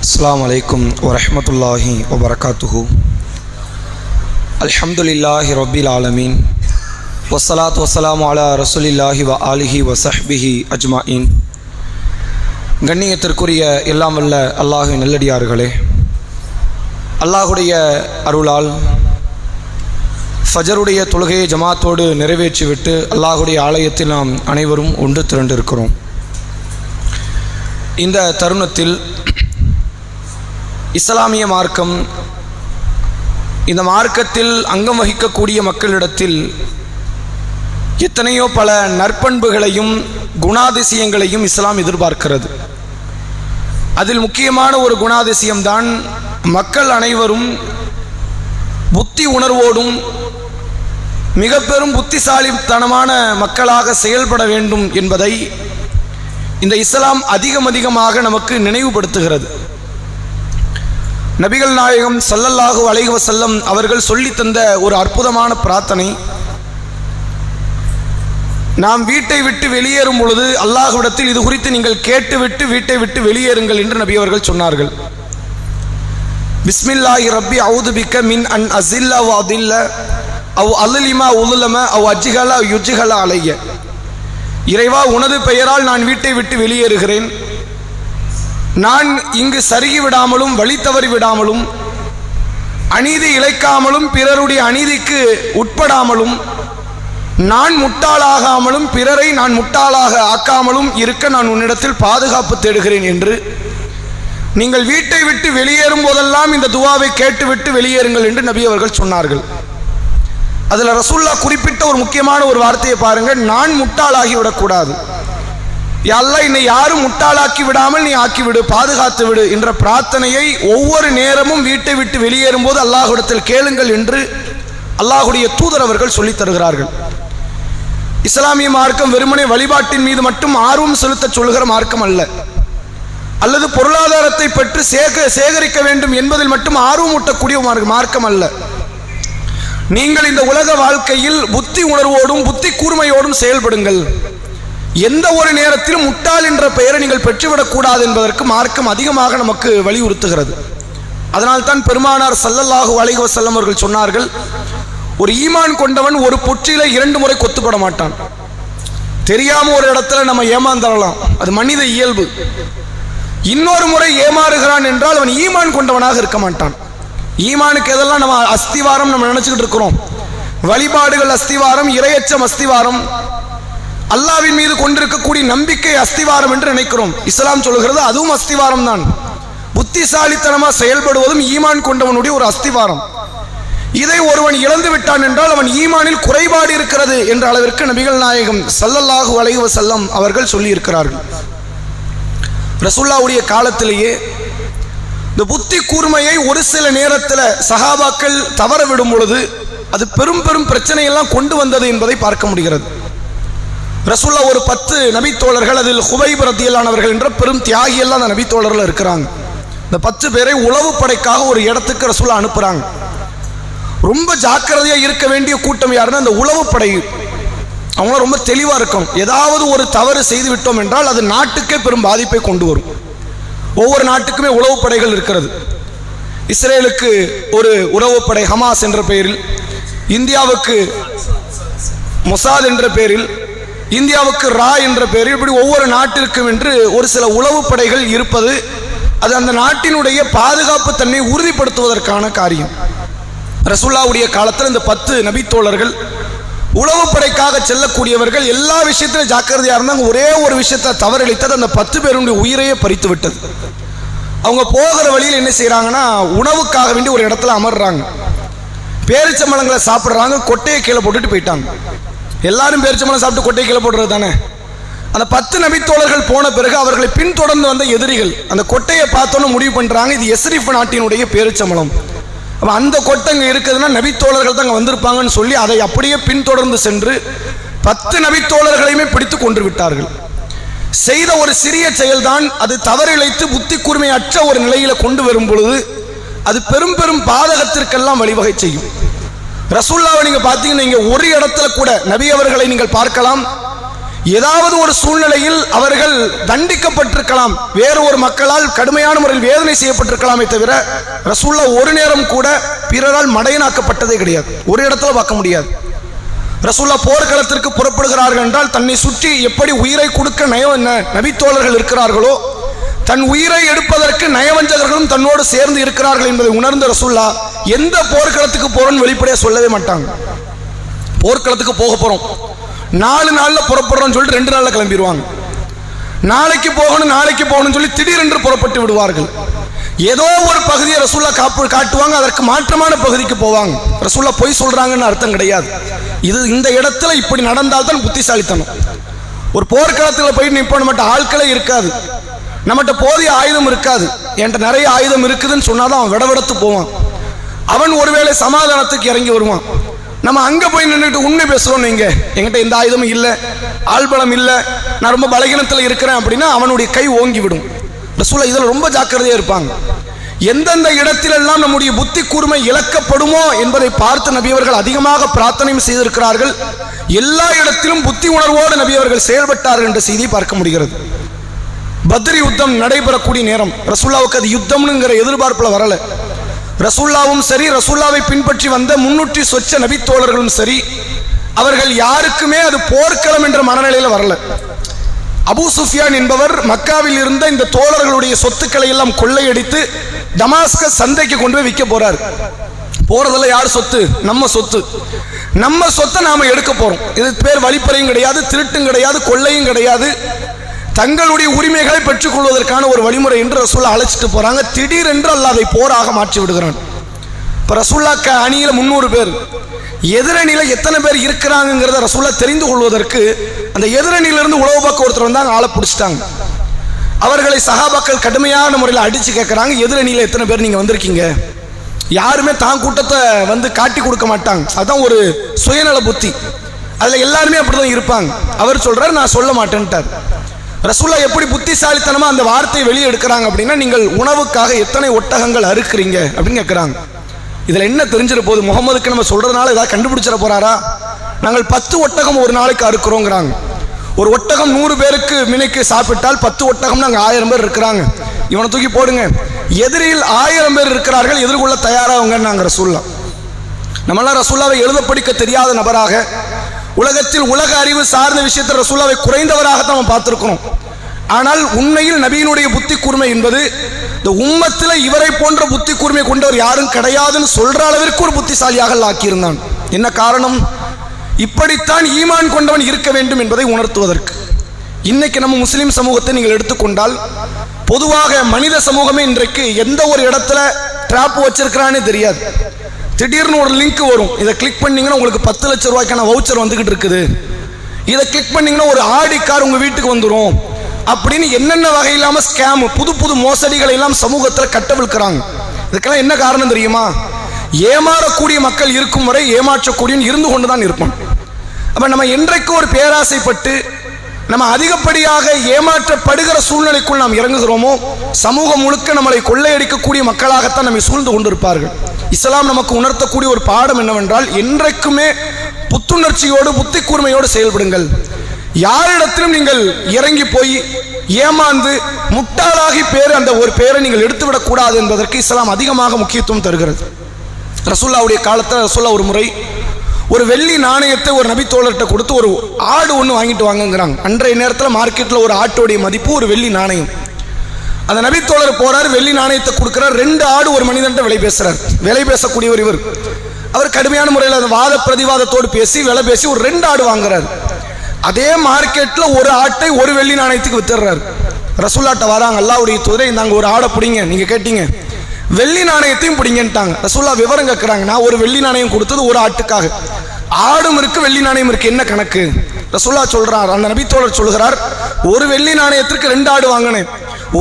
अस्सलामु अलैकुम वरहमतुल्लाहि वबरकातुहु। अल्हम्दुलिल्लाहि रब्बिल आलमीन वस्सलातु वस्सलामु अला रसूलिल्लाहि व आलिहि व ஸஹ்பிஹி அஜ்மாயின்। கண்ணியத்திற்குரிய எல்லாம் வல்ல அல்லாஹ்வின் நல்லடியார்களே, அல்லாஹுடைய அருளால் ஃபஜருடைய தொழுகையை ஜமாத்தோடு நிறைவேற்றிவிட்டு அல்லாஹுடைய ஆலயத்தில் நாம் அனைவரும் ஒன்று திரண்டிருக்கிறோம். இந்த தருணத்தில் இஸ்லாமிய மார்க்கம், இந்த மார்க்கத்தில் அங்கம் வகிக்கக்கூடிய மக்களிடத்தில் எத்தனையோ பல நற்பண்புகளையும் குணாதிசயங்களையும் இஸ்லாம் எதிர்பார்க்கிறது. அதில் முக்கியமான ஒரு குணாதிசயம்தான் மக்கள் அனைவரும் புத்தி உணர்வோடும் மிக பெரும் புத்திசாலித்தனமான மக்களாக செயல்பட வேண்டும் என்பதை இந்த இஸ்லாம் அதிகமாக நமக்கு நினைவுபடுத்துகிறது. நபிகள் நாயகம் ஸல்லல்லாஹு அலைஹி வஸல்லம் அவர்கள் சொல்லி தந்த ஒரு அற்புதமான பிரார்த்தனை, நாம் வீட்டை விட்டு வெளியேறும் பொழுது அல்லாஹ்விடத்தில் இது குறித்து நீங்கள் கேட்டுவிட்டு வீட்டை விட்டு வெளியேறுங்கள் என்று நபி அவர்கள் சொன்னார்கள். பிஸ்மில்லாஹி ரப்பி அஊது பிக்க மின் அன் அஸில்ல வ அதில்ல அவ் அல்லிமா உலுலம அவ் அஜ்ஹல யுஜ்ஹல அலைய. இறைவா, உனது பெயரால் நான் வீட்டை விட்டு வெளியேறுகிறேன். நான் இங்கு சருகி விடாமலும் வழி தவறி விடாமலும் அநீதி இழைக்காமலும் பிறருடைய அநீதிக்கு உட்படாமலும் நான் முட்டாளாகாமலும் பிறரை நான் முட்டாளாக ஆக்காமலும் இருக்க நான் உன்னிடத்தில் பாதுகாப்பு தேடுகிறேன் என்று நீங்கள் வீட்டை விட்டு வெளியேறும் போதெல்லாம் இந்த துவாவை கேட்டுவிட்டு வெளியேறுங்கள் என்று நபி அவர்கள் சொன்னார்கள். அதில் ரசூலுல்லாஹ் குறிப்பிட்ட ஒரு முக்கியமான ஒரு வார்த்தையை பாருங்கள், நான் முட்டாளாகி விடக்கூடாது. யா அல்லாஹ், என்னை யாரும் முட்டாளாக்கி விடாமல் நீ ஆக்கிவிடு, பாதுகாத்து விடு என்ற பிரார்த்தனையை ஒவ்வொரு நேரமும் வீட்டை விட்டு வெளியேறும் போது அல்லாஹ்விடத்தில் கேளுங்கள் என்று அல்லாஹுடைய தூதர் அவர்கள் சொல்லித் தருகிறார்கள். இஸ்லாமிய மார்க்கம் வெறுமனே வழிபாட்டின் மீது மட்டும் ஆர்வம் செலுத்த சொல்கிற மார்க்கம் அல்ல, அல்லது பொருளாதாரத்தை பெற்று சேகரிக்க வேண்டும் என்பதில் மட்டும் ஆர்வம் ஊட்டக்கூடிய மார்க்கம் அல்ல. நீங்கள் இந்த உலக வாழ்க்கையில் புத்தி உணர்வோடும் புத்தி கூர்மையோடும் செயல்படுங்கள். எந்த ஒரு நேரத்திலும் முட்டாள் என்ற பெயரை நீங்கள் பெற்றுவிடக் கூடாது என்பதற்கு மார்க்கம் அதிகமாக நமக்கு வலியுறுத்துகிறது. அதனால்தான் பெருமானார் ஸல்லல்லாஹு அலைஹி வஸல்லம் அவர்கள் சொன்னார்கள், ஒரு ஈமான் கொண்டவன் ஒரு புற்றில 2 முறை கொத்துப்பட மாட்டான். தெரியாம ஒரு இடத்துல நம்ம ஏமாந்தரலாம், அது மனித இயல்பு. இன்னொரு முறை ஏமாறுகிறான் என்றால் அவன் ஈமான் கொண்டவனாக இருக்க மாட்டான். ஈமானுக்கு எதெல்லாம் நம்ம அஸ்திவாரம் நம்ம நினைச்சுக்கிட்டு இருக்கிறோம்? வழிபாடுகள் அஸ்திவாரம், இறையச்சம் அஸ்திவாரம், அல்லாஹ்வின் மீது கொண்டிருக்கக்கூடிய நம்பிக்கை அஸ்திவாரம் என்று நினைக்கிறோம். இஸ்லாம் சொல்லுகிறது அதுவும் அஸ்திவாரம் தான். புத்திசாலித்தனமாக செயல்படுவதும் ஈமான் கொண்டவனுடைய ஒரு அஸ்திவாரம். இதை ஒருவன் இழந்து விட்டான் என்றால் அவன் ஈமானில் குறைபாடு இருக்கிறது என்ற அளவிற்கு நபிகள் நாயகம் ஸல்லல்லாஹு அலைஹி வஸல்லம் அவர்கள் சொல்லி இருக்கிறார்கள். ரசூலுல்லாஹ்வுடைய காலத்திலேயே இந்த புத்தி கூர்மையை ஒரு சில நேரத்தில் சஹாபாக்கள் தவற விடும் பொழுது அது பெரும் பிரச்சனையெல்லாம் கொண்டு வந்தது என்பதை பார்க்க முடிகிறது. ரசூலுல்லாஹ் ஒரு 10 நபித்தோழர்கள், அதில் ஹுபைப் ரலியல்லாஹு அவர்கள் என்ற பெரும் தியாகியெல்லாம் அந்த நபித்தோழர்கள் இருக்கிறாங்க. இந்த 10 பேரை உளவு படைக்காக ஒரு இடத்துக்கு ரசூலுல்லாஹ் அனுப்புறாங்க. ரொம்ப ஜாக்கிரதையாக இருக்க வேண்டிய கூட்டம் யாருன்னா அந்த உளவு படை. அவங்க ரொம்ப தெளிவாக இருக்கும். ஏதாவது ஒரு தவறு செய்து விட்டோம் என்றால் அது நாட்டுக்கே பெரும் பாதிப்பை கொண்டு வரும். ஒவ்வொரு நாட்டுக்குமே உளவு படைகள் இருக்கிறது. இஸ்ரேலுக்கு ஒரு உளவுப்படை ஹமாஸ் என்ற பெயரில், இந்தியாவுக்கு மொசாத் என்ற பெயரில், இந்தியாவுக்கு ரா என்ற பெயரில், இப்படி ஒவ்வொரு நாட்டிற்கும் என்று ஒரு சில உளவு படைகள் இருப்பது அது அந்த நாட்டினுடைய பாதுகாப்பு தன்மை உறுதிப்படுத்துவதற்கான காரியம். ரசூலுல்லாஹ்வுடைய காலத்தில் இந்த 10 நபித்தோழர்கள் உளவு படைக்காக செல்லக்கூடியவர்கள். எல்லா விஷயத்திலும் ஜாக்கிரதையாக இருந்தாங்க. ஒரே ஒரு விஷயத்தை தவறளித்தது அந்த 10 பேருடைய உயிரையே பறித்து விட்டது. அவங்க போகிற வழியில் என்ன செய்யறாங்கன்னா, உணவுக்காக வேண்டி ஒரு இடத்துல அமர்றாங்க. பேரிச்சம்பழங்களை சாப்பிட்றாங்க, கொட்டையை கீழே போட்டுட்டு போயிட்டாங்க. எல்லாரும் பேரிச்சம்பழம் சாப்பிட்டு கொட்டையை கீழே போடுறது தானே. அந்த 10 நபித்தோழர்கள் போன பிறகு அவர்களை பின்தொடர்ந்து வந்த எதிரிகள் அந்த கொட்டையை பார்த்தோன்னு முடிவு பண்றாங்க, இது எஸ்ரிஃப் நாட்டினுடைய பேரிச்சம்பழம். அப்போ அந்த கொட்டை இங்கே இருக்குதுன்னா நபித்தோழர்கள் தான் அங்கே வந்திருப்பாங்கன்னு சொல்லி அதை அப்படியே பின்தொடர்ந்து சென்று 10 நபித்தோழர்களையுமே பிடித்து கொன்று விட்டார்கள். செய்த ஒரு சிறிய செயல்தான் அது தவறிழைத்து புத்தி கூர்மையற்ற ஒரு நிலையில கொண்டு வரும் பொழுது அது பெரும் பாதகத்திற்கெல்லாம் வழிவகை செய்யும். ரசூலுல்லாஹ்வை நீங்க பார்த்தீங்கன்னா, இங்கே ஒரு இடத்துல கூட நபி அவர்களை நீங்கள் பார்க்கலாம், ஏதாவது ஒரு சூழ்நிலையில் அவர்கள் தண்டிக்கப்பட்டிருக்கலாம், வேறு ஒரு மக்களால் கடுமையான முறையில் வேதனை செய்யப்பட்டிருக்கலாமே தவிர ரசூல்லா ஒரு நேரம் கூட பிறரால் மடையனாக்கப்பட்டதே கிடையாது. ஒரு இடத்துல பார்க்க முடியாது. ரசூல்லா போர்க்களத்திற்கு புறப்படுகிறார்கள் என்றால் தன்னை சுற்றி எப்படி உயிரை கொடுக்க நபித்தோழர்கள் இருக்கிறார்களோ, தன் உயிரை எடுப்பதற்கு நயவஞ்சகர்களும் தன்னோடு சேர்ந்து இருக்கிறார்கள் என்பதை உணர்ந்த ரசூல்லா எந்த போர்க்களத்துக்கு போறோம்னு வெளிப்படையாக சொல்லவே மாட்டாங்க. போர்க்களத்துக்கு போக போறோம், 4 நாள்ல புறப்படுறோம்னு சொல்லிட்டு 2 நாள்ல கிளம்பிடுவாங்க. நாளைக்கு போகணும்னு சொல்லி திடீரென்று புறப்பட்டு விடுவார்கள். ஏதோ ஒரு பகுதியை ரசூல்லா காட்டுவாங்க, அதற்கு மாற்றமான பகுதிக்கு போவாங்க. ரசூல்லா பொய் சொல்றாங்கன்னு அர்த்தம் கிடையாது. இது இந்த இடத்துல இப்படி நடந்தால்தான் புத்திசாலித்தனம். ஒரு போர்க்களத்தில் போய் நிற்போம், நம்மகிட்ட ஆட்களே இருக்காது, நம்மகிட்ட போதிய ஆயுதம் இருக்காது, என்கிட்ட நிறைய ஆயுதம் இருக்குதுன்னு சொன்னாதான் அவன் விடவிடத்து போவான். அவன் ஒருவேளை சமாதானத்துக்கு இறங்கி வருவான். நம்ம அங்க போய் நின்றுட்டு உண்மை பேசுறோம், நீங்க என்கிட்ட எந்த ஆயுதமும் இல்லை, ஆள்பலம் இல்லை, நான் ரொம்ப பலகீனத்தில் இருக்கிறேன் அப்படின்னா அவனுடைய கை ஓங்கி விடும். ரசூலா இதில் ரொம்ப ஜாக்கிரதையா இருப்பாங்க. எந்தெந்த இடத்திலெல்லாம் நம்முடைய புத்தி கூர்மை இழக்கப்படுமோ என்பதை பார்த்து நபியவர்கள் அதிகமாக பிரார்த்தனையும் செய்திருக்கிறார்கள். எல்லா இடத்திலும் புத்தி உணர்வோடு நபியவர்கள் செயல்பட்டார்கள் என்ற செய்தியை பார்க்க முடிகிறது. பத்ரி யுத்தம் நடைபெறக்கூடிய நேரம் ரசூல்லாவுக்கு அது யுத்தம்ங்கிற எதிர்பார்ப்புல வரல. ரசூல்லாவும் சரி, ரசூல்லாவை பின்பற்றி வந்த 300 சொச்ச நபித்தோழர்களும் சரி, அவர்கள் யாருக்குமே அது போர்க்களம் என்ற மனநிலையில் வரல. அபூ சுஃபியான் என்பவர் மக்காவில் இருந்த இந்த தோழர்களுடைய சொத்துக்களை எல்லாம் கொள்ளையடித்து டமாஸ்கஸ் சந்தைக்கு கொண்டு போய் விற்க போறார். போறதெல்லாம் யார் சொத்து? நம்ம சொத்து. நம்ம சொத்தை நாம எடுக்க போறோம். இது பேர் வழிப்பறையும் கிடையாது, திருட்டும் கிடையாது, கொள்ளையும் கிடையாது. தங்களுடைய உரிமைகளை பெற்றுக் கொள்வதற்கான ஒரு வழிமுறை என்று ரசூல்லா அழைச்சிட்டு போறாங்க. திடீரென்று அல்லாஹ் அதை போராக மாற்றி விடுகிறான். இப்ப ரசூல்லா அணியில 300 பேர், எதிரணியில எத்தனை பேர் இருக்கிறாங்கிறத ரசூல்லா தெரிந்து கொள்வதற்கு அந்த எதிரணியிலிருந்து உளவு பார்க்க ஒருத்தர் வந்தாங்க, ஆளை பிடிச்சிட்டாங்க. அவர்களை சஹாபாக்கள் கடுமையான முறையில் அடிச்சு கேட்கிறாங்க, எதிரணியில எத்தனை பேர் நீங்க வந்திருக்கீங்க? யாருமே தான் கூட்டத்தை வந்து காட்டி கொடுக்க மாட்டாங்க, அதான் ஒரு சுயநல புத்தி. அதுல எல்லாருமே அப்படிதான் இருப்பாங்க. அவர் சொல்றாரு, நான் சொல்ல மாட்டேன்ட்டார். ரசூல்லா எப்படி புத்திசாலித்தனமா அந்த வார்த்தையை வெளியே எடுக்கிறாங்க அப்படின்னா, நீங்கள் உணவுக்காக எத்தனை ஒட்டகங்கள் அறுக்கிறீங்க அப்படின்னு கேட்கிறாங்க. இதுல என்ன தெரிஞ்சிட போது, முகமதுக்கு நம்ம சொல்றதுனால ஏதாவது கண்டுபிடிச்சிட போறாரா? நாங்கள் 10 ஒட்டகம் ஒரு நாளைக்கு அறுக்கிறோங்கிறாங்க. ஒரு ஒட்டகம் 100 பேருக்கு மினைக்கு சாப்பிட்டால் 10 ஒட்டகம் நாங்கள் 1000 பேர் இருக்கிறாங்க, இவனை தூக்கி போடுங்க. எதிரில் 1000 பேர் இருக்கிறார்கள், எதிர்கொள்ள தயாராகுங்க நாங்கள் ரசூல்லா. நம்மளாம் ரசூல்லாவை எழுத படிக்க தெரியாத நபராக, உலகத்தில் உலக அறிவு சார்ந்த விஷயத்தில் ரசூல்லாவை குறைந்தவராகத்தான் நம்ம பார்த்திருக்கிறோம். ஆனால் உண்மையில் நபியினுடைய புத்தி கூர்மை என்பது இந்த உம்மத்தில் இவரை போன்ற புத்தி கூர்மை கொண்டவர் யாரும் கிடையாதுன்னு சொல்ற அளவிற்கு ஒரு புத்திசாலியாக ஆக்கியிருந்தான். என்ன காரணம்? இப்படித்தான் ஈமான் கொண்டவன் இருக்க வேண்டும் என்பதை உணர்த்துவதற்கு. இன்னைக்கு நம்ம முஸ்லிம் சமூகத்தை நீங்கள் எடுத்துக்கொண்டால், பொதுவாக மனித சமூகமே இன்றைக்கு எந்த ஒரு இடத்துல டிராப் வச்சிருக்கிறானே தெரியாது. திடீர்னு ஒரு லிங்க் வரும், இதை கிளிக் பண்ணீங்கன்னா உங்களுக்கு 10 லட்சம் ரூபாய்க்கான வவுச்சர் வந்துகிட்டு இருக்குது, இதை கிளிக் பண்ணீங்கன்னா ஒரு ஆடி கார் உங்க வீட்டுக்கு வந்துடும் அப்படின்னு என்னென்ன வகையில்லாம ஸ்கேம், புது புது மோசடிகளை எல்லாம் சமூகத்தில் கட்டவிழ்க்கிறாங்க. இதுக்கெல்லாம் என்ன காரணம் தெரியுமா? ஏமாறக்கூடிய மக்கள் இருக்கும் வரை ஏமாற்றக்கூடியவன் இருந்து கொண்டுதான் இருப்பான். அப்ப நம்ம என்றைக்கு ஒரு பேராசைப்பட்டு நம்ம அதிகப்படியாக ஏமாற்றப்படுகிற சூழ்நிலைக்குள் நாம் இறங்குகிறோமோ, சமூகம் முழுக்க நம்மளை கொள்ளையடிக்கக்கூடிய மக்களாகத்தான் நம்மை சூழ்ந்து கொண்டிருப்பார்கள். இஸ்லாம் நமக்கு உணர்த்தக்கூடிய ஒரு பாடம் என்னவென்றால், என்றைக்குமே புத்துணர்ச்சியோடு புத்தி கூர்மையோடு செயல்படுங்கள். யாரிடத்திலும் நீங்கள் இறங்கி போய் ஏமாந்து முட்டாளாகி அந்த ஒரு பேரை நீங்கள் எடுத்துவிடக் கூடாது என்பதற்கு இஸ்லாம் அதிகமாக முக்கியத்துவம் தருகிறது. ரசூல்லாவுடைய காலத்தில் ரசூல்லா ஒரு முறை ஒரு வெள்ளி நாணயத்தை ஒரு நபித்தோழர்கிட்ட கொடுத்து ஒரு ஆடு ஒன்று வாங்கிட்டு வாங்குங்கிறாங்க. அன்றைய நேரத்தில் மார்க்கெட்டில் ஒரு ஆட்டோடைய மதிப்பு ஒரு வெள்ளி நாணயம். அந்த நபித்தோழர் போறாரு, வெள்ளி நாணயத்தை கொடுக்கிறார். 2 ஆடு ஒரு மனிதன்ட்ட விலை பேசுறார். விலை பேசக்கூடியவர் இவர். அவர் கடுமையான முறையில் அந்த வாத பிரதிவாதத்தோடு பேசி விலை பேசி ஒரு 2 ஆடு வாங்குறாரு. அதே மார்க்கெட்ல ஒரு ஆட்டை ஒரு வெள்ளி நாணயத்துக்கு வித்துறாரு. ரசூல்லாட்ட வராங்க, அல்லாஹ்வுடைய தூதரே நாங்க ஒரு ஆடை பிடிங்க, நீங்க கேட்டீங்க, வெள்ளி நாணயத்தையும் பிடிங்கன்ட்டாங்க. ரசூல்லா விவரம் கேட்கிறாங்க, நான் ஒரு வெள்ளி நாணயம் கொடுத்தது ஒரு ஆட்டுக்காக, ஆடும் இருக்கு வெள்ளி நாணயம் இருக்கு, என்ன கணக்கு? ரசூல்லா சொல்றார், அந்த நபித்தோழர் சொல்கிறார், ஒரு வெள்ளி நாணயத்திற்கு 2 ஆடு வாங்கினேன்,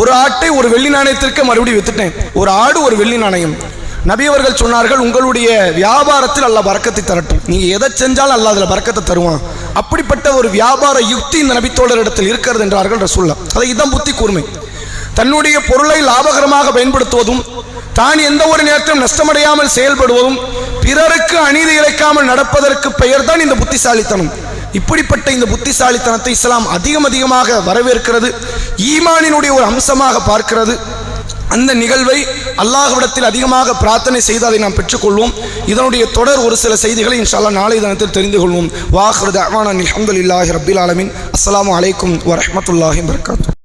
ஒரு ஆட்டை ஒரு வெள்ளி நாணயத்திற்கு மறுபடியும் வித்துட்டேன், ஒரு ஆடு ஒரு வெள்ளி நாணயம். நபி அவர்கள் சொன்னார்கள், உங்களுடைய வியாபாரத்தில் அல்லாஹ் பரக்கத்தை தரட்டும், நீங்க எதை செஞ்சாலும் அல்லாஹ் அதுல பரக்கத்தை தருவான். அப்படிப்பட்ட ஒரு வியாபார யுக்தி இந்த நபித்தோழர் இடத்தில் இருக்கிறது என்றார்கள் ரசூல்லா. அதை இதான் புத்தி கூர்மை. தன்னுடைய பொருளை லாபகரமாக பயன்படுத்துவதும், தான் எந்த ஒரு நேரத்திலும் நஷ்டமடையாமல் செயல்படுவதும், பிறருக்கு அநீதி இழைக்காமல் நடப்பதற்கு பெயர் தான் இந்த புத்திசாலித்தனம். இப்படிப்பட்ட இந்த புத்திசாலித்தனத்தை இஸ்லாம் அதிகமாக வரவேற்கிறது, ஈமானினுடைய ஒரு அம்சமாக பார்க்கிறது. அந்த நிகழ்வை அல்லாஹ்விடத்தில் அதிகமாக பிரார்த்தனை செய்து அதை நாம் பெற்றுக்கொள்வோம். இதனுடைய தொடர் ஒரு சில செய்திகளை இன்ஷா அல்லாஹ் நாளை தினத்தில் தெரிந்து கொள்வோம். வாஹிரு தஅவானா அல்ஹம்துலில்லாஹி ரப்பில் ஆலமீன். அஸ்ஸலாமு அலைக்கும் வரஹ்மத்துல்லாஹி வபரகாத்துஹு.